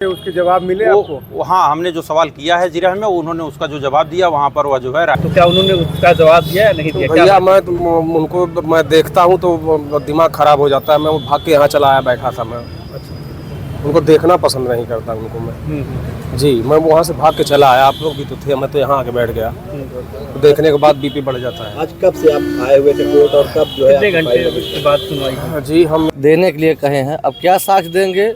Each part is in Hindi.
उसके जवाब मिले आपको? हाँ, हमने जो सवाल किया है जिरह में, उन्होंने उसका जो जवाब दिया वहाँ पर वह जो है। तो क्या उन्होंने उसका जवाब दिया या नहीं दिया? भैया मैं देखता हूँ तो दिमाग खराब हो जाता है। मैं वो भाग के यहाँ चला आया, बैठा था मैं। उनको देखना पसंद नहीं करता उनको मैं। जी, मैं वहाँ से भाग के चला आया। आप लोग भी तो थे, मैं तो यहाँ आके बैठ गया। तो देखने के बाद बीपी बढ़ जाता है। आज कब से आप आए हुए थे कोर्ट और कब जो है कितने घंटे उसके बाद सुनवाई? जी, हम देने के लिए कहे हैं। अब क्या साक्ष्य देंगे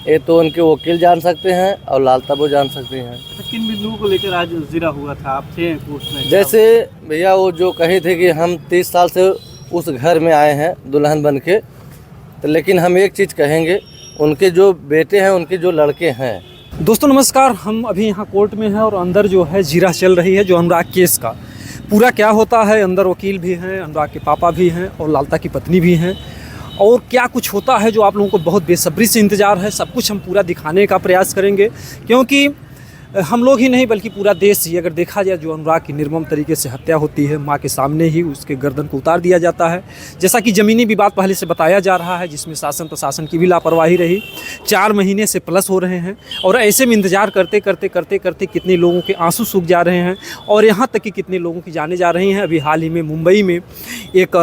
ये तो उनके वकील जान सकते हैं और लाल ताबू जान सकते हैं। तो किन बिंदुओं को लेकर आज जिरा हुआ था? आप थे कोर्ट में? जैसे भैया वो जो कहे थे कि हम 30 साल से उस घर में आए हैं दुल्हन बन के, तो लेकिन हम एक चीज़ कहेंगे, उनके जो बेटे हैं, उनके जो लड़के हैं। दोस्तों नमस्कार, हम अभी यहाँ कोर्ट में हैं और अंदर जो है जिरा चल रही है जो अनुराग केस का पूरा क्या होता है। अंदर वकील भी हैं, अनुराग के पापा भी हैं और लालता की पत्नी भी हैं, और क्या कुछ होता है जो आप लोगों को बहुत बेसब्री से इंतज़ार है। सब कुछ हम पूरा दिखाने का प्रयास करेंगे, क्योंकि हम लोग ही नहीं बल्कि पूरा देश ही, अगर देखा जाए, जो अनुराग की निर्मम तरीके से हत्या होती है, माँ के सामने ही उसके गर्दन को उतार दिया जाता है। जैसा कि ज़मीनी विवाद पहले से बताया जा रहा है, जिसमें शासन प्रशासन की भी लापरवाही रही। 4 महीने से प्लस हो रहे हैं और ऐसे में इंतज़ार करते करते करते करते कितने लोगों के आंसू सूख जा रहे हैं और यहाँ तक कि कितने लोगों की जाने जा रही हैं। अभी हाल ही में मुंबई में एक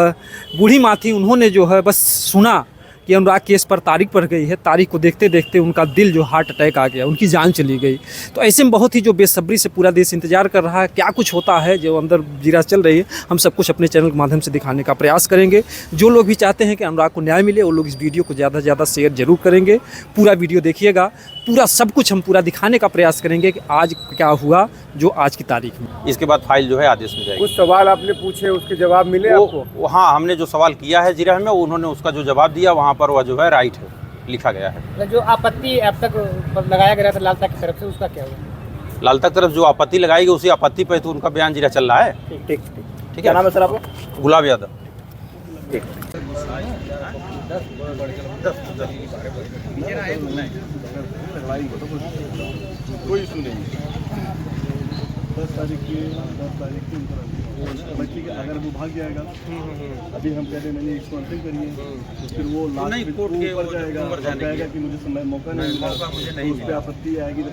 बूढ़ी माँ थी, उन्होंने जो है बस सुना कि अनुराग केस पर तारीख पड़ गई है, तारीख को देखते देखते उनका दिल जो हार्ट अटैक आ गया, उनकी जान चली गई। तो ऐसे में बहुत ही जो बेसब्री से पूरा देश इंतजार कर रहा है, क्या कुछ होता है जो अंदर जिरा चल रही है, हम सब कुछ अपने चैनल के माध्यम से दिखाने का प्रयास करेंगे। जो लोग भी चाहते हैं कि अनुराग को न्याय मिले, वो लोग इस वीडियो को ज़्यादा से ज़्यादा शेयर जरूर करेंगे। पूरा वीडियो देखिएगा, पूरा सब कुछ हम पूरा दिखाने का प्रयास करेंगे कि आज क्या हुआ जो आज की तारीख में। इसके बाद फाइल जो है आदेश में जाएगी। कुछ सवाल आपने पूछे, उसके जवाब मिले आपको? हाँ, हमने जो सवाल किया है जिरह में, उन्होंने उसका जो जवाब दिया वहाँ पर वह जो है राइट है, लिखा गया है। जो आपत्ति अब तक लगाया गया था लालता की तरफ से, उसका क्या हुआ? लालता की तरफ जो आपत्ति लगाई गई, उसी आपत्ति पर तो उनका बयान जिरा चल रहा है। ठीक है। क्या नाम है सर आपका? गुलाब यादव। कोई इशू नहीं। 10 तारीख की बच्ची का अगर वो भाग जाएगा, अभी हम कहते हैं मैंने इसको अंतिम करिए, फिर वो लास्ट कोर्ट के ऊपर जाएगा कि मुझे समय मौका नहीं मिला, उस पर आपत्ति आएगी तो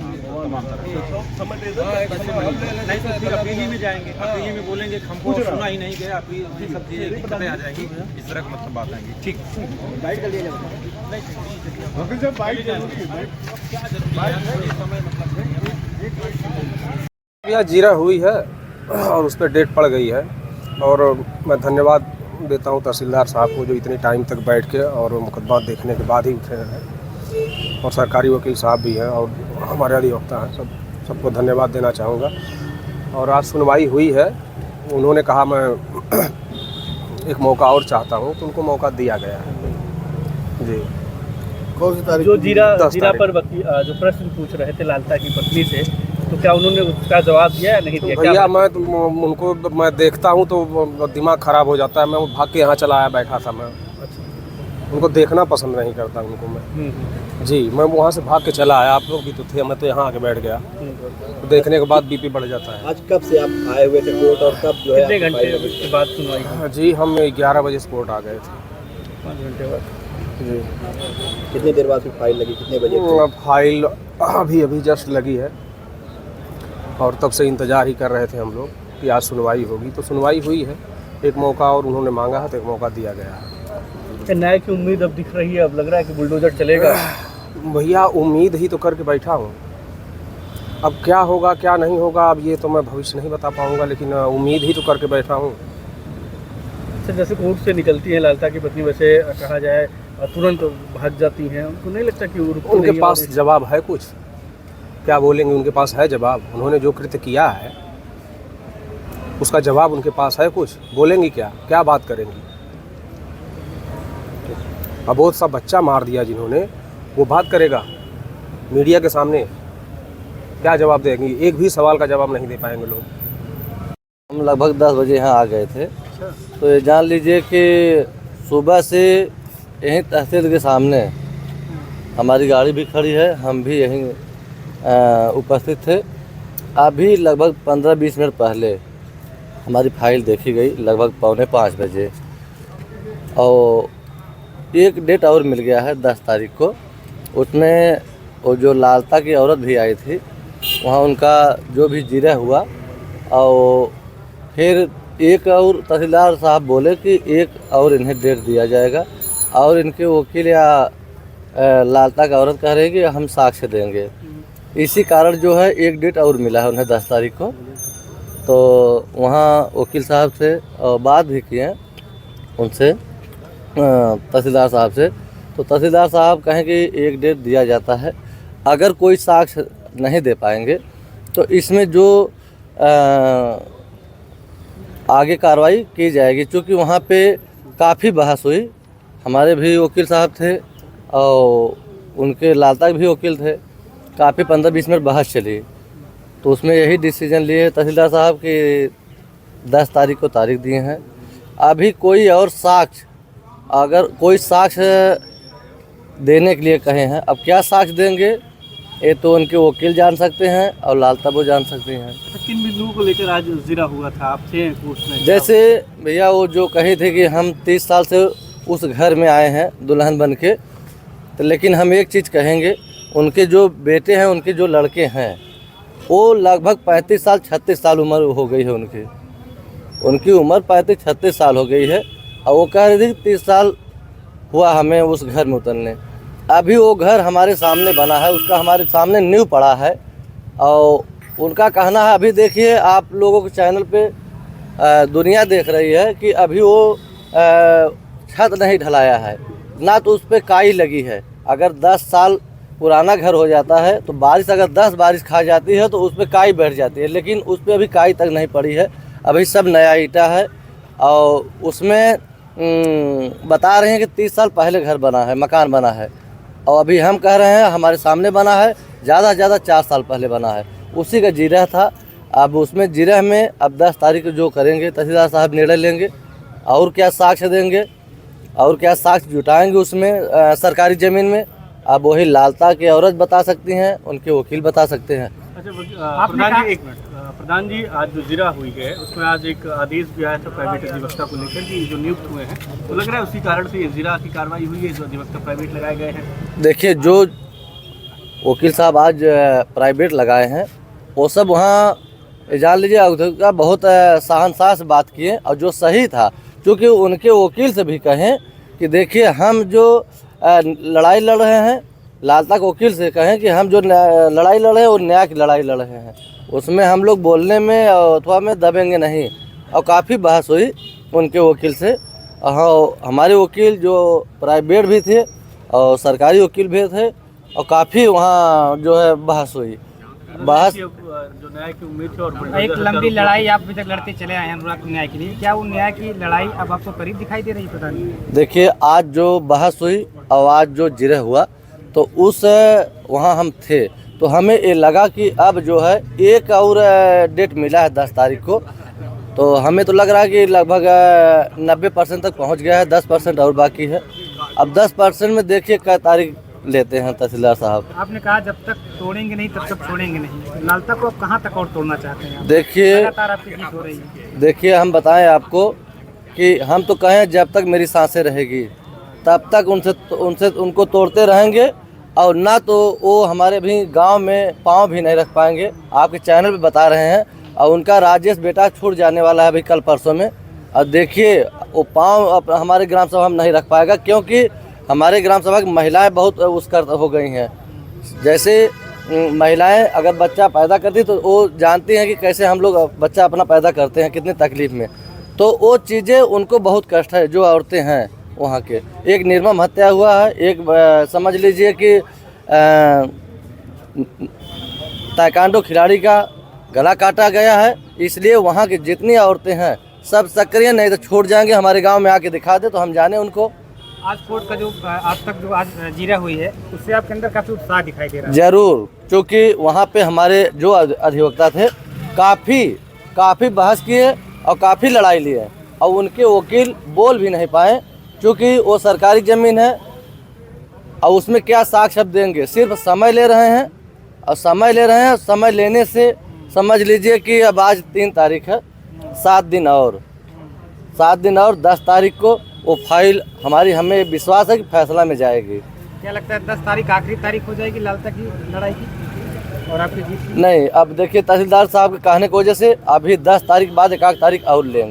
फिर अपील में जाएंगे, अपील में बोलेंगे हमको सुना ही नहीं गया, अपील सब चीजें दिक्कतें आ जाएगी, इस तरह की मतलब बात आएंगी। ठीक, बाइट कर लिया यहाँ जीरा हुई है और उस पर डेट पड़ गई है। और मैं धन्यवाद देता हूँ तहसीलदार साहब को, जो इतनी टाइम तक बैठ के और मुकदमा देखने के बाद ही उठे हैं, और सरकारी वकील साहब भी हैं और हमारे अधिवक्ता हैं, सबको धन्यवाद देना चाहूँगा। और आज सुनवाई हुई है, उन्होंने कहा मैं एक मौका और चाहता हूँ, तो उनको मौका दिया गया है। जी, कौन सी तारीख? जो जिरा पर जो प्रश्न पूछ रहे थे लालता की पत्नी से, तो क्या उन्होंने उसका जवाब दिया या नहीं दिया? भैया मैं देखता हूँ तो दिमाग खराब हो जाता है। मैं वो भाग के यहाँ चला आया, बैठा था मैं। उनको देखना पसंद नहीं करता उनको मैं। जी, मैं वहाँ से भाग के चला आया। आप लोग भी तो थे, मैं तो यहाँ आके बैठ गया। तो देखने के बाद बीपी बढ़ जाता है। आज कब से आप आए हुए थे कोर्ट और कब जो है कितने घंटे उसके बाद सुनवाई? जी, हम 11 बजे से कोर्ट आ गए थे। 5 घंटे बाद। जी, कितनी देर बाद फिर फाइल लगी, कितने बजे? फाइल अभी जस्ट लगी है और तब से इंतज़ार ही कर रहे थे हम लोग कि आज सुनवाई होगी। तो सुनवाई हुई है, एक मौका और उन्होंने मांगा है तो एक मौका दिया गया है। न्याय की उम्मीद अब दिख रही है, अब लग रहा है कि बुलडोजर चलेगा। भैया उम्मीद ही तो करके बैठा हूँ, अब क्या होगा क्या नहीं होगा अब ये तो मैं भविष्य नहीं बता पाऊँगा, लेकिन उम्मीद ही तो करके बैठा हूँ। सर, जैसे कोर्ट से निकलती है लालता की पत्नी, वैसे कहा जाए तुरंत भाग जाती हैं, उनको नहीं लगता कि उनके पास जवाब है कुछ? क्या बोलेंगे? उनके पास है जवाब? उन्होंने जो कृत्य किया है उसका जवाब उनके पास है कुछ? बोलेंगी क्या बात करेंगी? अब बहुत सा बच्चा मार दिया जिन्होंने, वो बात करेगा मीडिया के सामने? क्या जवाब देंगी? एक भी सवाल का जवाब नहीं दे पाएंगे लोग। हम लगभग 10 बजे यहाँ आ गए थे, तो ये जान लीजिए कि सुबह से यहीं तहसील के सामने हमारी गाड़ी भी खड़ी है, हम भी यहीं उपस्थित थे। अभी लगभग 15-20 मिनट पहले हमारी फाइल देखी गई, लगभग 4:45 बजे, और एक डेट और मिल गया है 10 तारीख को। उसमें और जो लालता की औरत भी आई थी, वहाँ उनका जो भी जिरह हुआ। और फिर एक और तहसीलदार साहब बोले कि एक और इन्हें डेट दिया जाएगा, और इनके वकील या लालता का औरत कह रहे हैं कि हम साक्ष्य देंगे। इसी कारण जो है एक डेट और मिला है उन्हें 10 तारीख को। तो वहाँ वकील साहब से बात भी किए उनसे, तहसीलदार साहब से। तो तहसीलदार साहब कहें कि एक डेट दिया जाता है, अगर कोई साक्ष्य नहीं दे पाएंगे तो इसमें जो आगे कार्रवाई की जाएगी। क्योंकि वहाँ पे काफ़ी बहस हुई, हमारे भी वकील साहब थे और उनके लालता के भी वकील थे, काफ़ी 15-20 मिनट बहस चली। तो उसमें यही डिसीजन लिए तहसीलदार साहब कि 10 तारीख को तारीख दिए हैं। अभी कोई और साक्ष्य, अगर कोई साक्ष्य देने के लिए कहे हैं, अब क्या साक्ष्य देंगे ये तो उनके वकील जान सकते हैं और लालता वो जान सकते हैं। तो किन बिंदुओं को लेकर आज जिरा हुआ था आपसे कोर्ट में? जैसे भैया वो जो कहे थे कि हम 30 साल से उस घर में आए हैं दुल्हन बन के, तो लेकिन हम एक चीज़ कहेंगे, उनके जो बेटे हैं, उनके जो लड़के हैं, वो लगभग 35 साल 36 साल उम्र हो गई है उनकी उम्र 35-36 साल हो गई है। और वो कह रहे थे कि 30 साल हुआ हमें उस घर में उतरने। अभी वो घर हमारे सामने बना है, उसका हमारे सामने नींव पड़ा है। और उनका कहना है, अभी देखिए आप लोगों के चैनल पे दुनिया देख रही है कि अभी वो छत नहीं ढलाया है, ना तो उस पर काई लगी है। अगर 10 साल पुराना घर हो जाता है तो बारिश, अगर 10 बारिश खा जाती है तो उस पर काई बैठ जाती है, लेकिन उस पर अभी काई तक नहीं पड़ी है। अभी सब नया ईंटा है और उसमें बता रहे हैं कि 30 साल पहले घर बना है, मकान बना है। और अभी हम कह रहे हैं हमारे सामने बना है, ज़्यादा से ज़्यादा 4 साल पहले बना है, उसी का जिरह था। अब उसमें जिरह में अब 10 तारीख को जो करेंगे तहसीलदार साहब निर्णय लेंगे, और क्या साक्ष्य देंगे और क्या साक्ष्य जुटाएंगे उसमें सरकारी ज़मीन में। अब वही लालता की औरत बता सकती हैं, उनके वकील बता सकते हैं। अच्छा प्रधान जी, एक मिनट। प्रधान जी, आज जो जिरा हुई है उसमें आज एक आदेश भी आया था प्राइवेट अधिवक्ता को लेकर कि जो नियुक्त हुए हैं, तो लग रहा है उसी कारण से ये जिरा की कार्रवाई हुई है, जो अधिवक्ता प्राइवेट लगाए गए हैं। देखिए, जो वकील साहब आज प्राइवेट लगाए हैं वो सब वहाँ जान लीजिए अधिवक्ता बहुत सहनशाह से बात किए, और जो सही था। क्योंकि उनके वकील से भी कहें कि देखिए हम जो लड़ाई लड़ रहे हैं, लालता के वकील से कहें कि हम जो लड़ाई लड़ रहे हैं वो न्याय की लड़ाई लड़ रहे हैं, उसमें हम लोग बोलने में अथवा में दबेंगे नहीं। और काफ़ी बहस हुई उनके वकील से। हाँ, हमारे वकील जो प्राइवेट भी थे और सरकारी वकील भी थे, और काफ़ी वहाँ जो है बहस हुई। बहस जो न्याय की उम्मीद थी और एक लंबी लड़ाई आप अभी तक लड़ते चले आए हैं अनुराग न्याय के लिए, क्या वो न्याय की लड़ाई अब आपको करीब दिखाई दे रही है? प्रधान जी, देखिए, आज जो बहस हुई और आज जो जिरह हुआ, तो उस वहाँ हम थे, तो हमें ये लगा कि अब जो है एक और डेट मिला है 10 तारीख को। तो हमें तो लग रहा है कि लगभग 90% तक पहुँच गया है, 10% और बाकी है। अब 10% में देखिए क्या तारीख लेते हैं तहसीलदार साहब। आपने कहा जब तक तोड़ेंगे नहीं तब तक छोड़ेंगे नहीं, लालता को आप कहाँ तक और तोड़ना चाहते हैं? देखिए, लगातार आपकी जीत हो रही है। देखिए, हम बताएं आपको कि हम तो कहें जब तक मेरी सांसें रहेगी तब तक उनको तोड़ते रहेंगे, और ना तो वो हमारे भी गांव में पाँव भी नहीं रख पाएंगे। आपके चैनल पे बता रहे हैं, और उनका राजेश बेटा छूट जाने वाला है अभी कल परसों में। और देखिए, वो पाँव हमारे ग्राम सभा में नहीं रख पाएगा, क्योंकि हमारे ग्राम सभा की महिलाएं बहुत उसकर हो गई हैं। जैसे महिलाएं अगर बच्चा पैदा करती तो वो जानती हैं कि कैसे हम लोग बच्चा अपना पैदा करते हैं, कितनी तकलीफ़ में। तो वो चीज़ें उनको बहुत कष्ट है, जो औरतें हैं वहाँ के। एक निर्मम हत्या हुआ है, एक समझ लीजिए कि ताइक्वांडो खिलाड़ी का गला काटा गया है। इसलिए वहाँ की जितनी औरतें हैं सब सक्रिय, नहीं तो छूट जाएंगे। हमारे गांव में आके दिखा दे तो हम जाने उनको। आज कोर्ट का जो आज तक जो आज जिरा हुई है उससे आपके अंदर काफ़ी उत्साह दिखाई दे रहा है। ज़रूर, क्योंकि वहाँ पे हमारे जो अधिवक्ता थे काफ़ी बहस किए और काफ़ी लड़ाई लिए, और उनके वकील बोल भी नहीं पाए, क्योंकि वो सरकारी ज़मीन है और उसमें क्या साक्ष्य अब देंगे। सिर्फ समय ले रहे हैं, और समय लेने से समझ लीजिए कि अब आज 3 तारीख है, 7 दिन और 10 तारीख को वो फाइल हमें विश्वास है कि फैसला में जाएगी। क्या लगता है 10 तारीख आखिरी तारीख हो जाएगी लालता की लड़ाई की और आपकी जीत की? नहीं, अब देखिए तहसीलदार साहब के कहने की वजह से अभी 10 तारीख बाद 1 तारीख और लेंगे।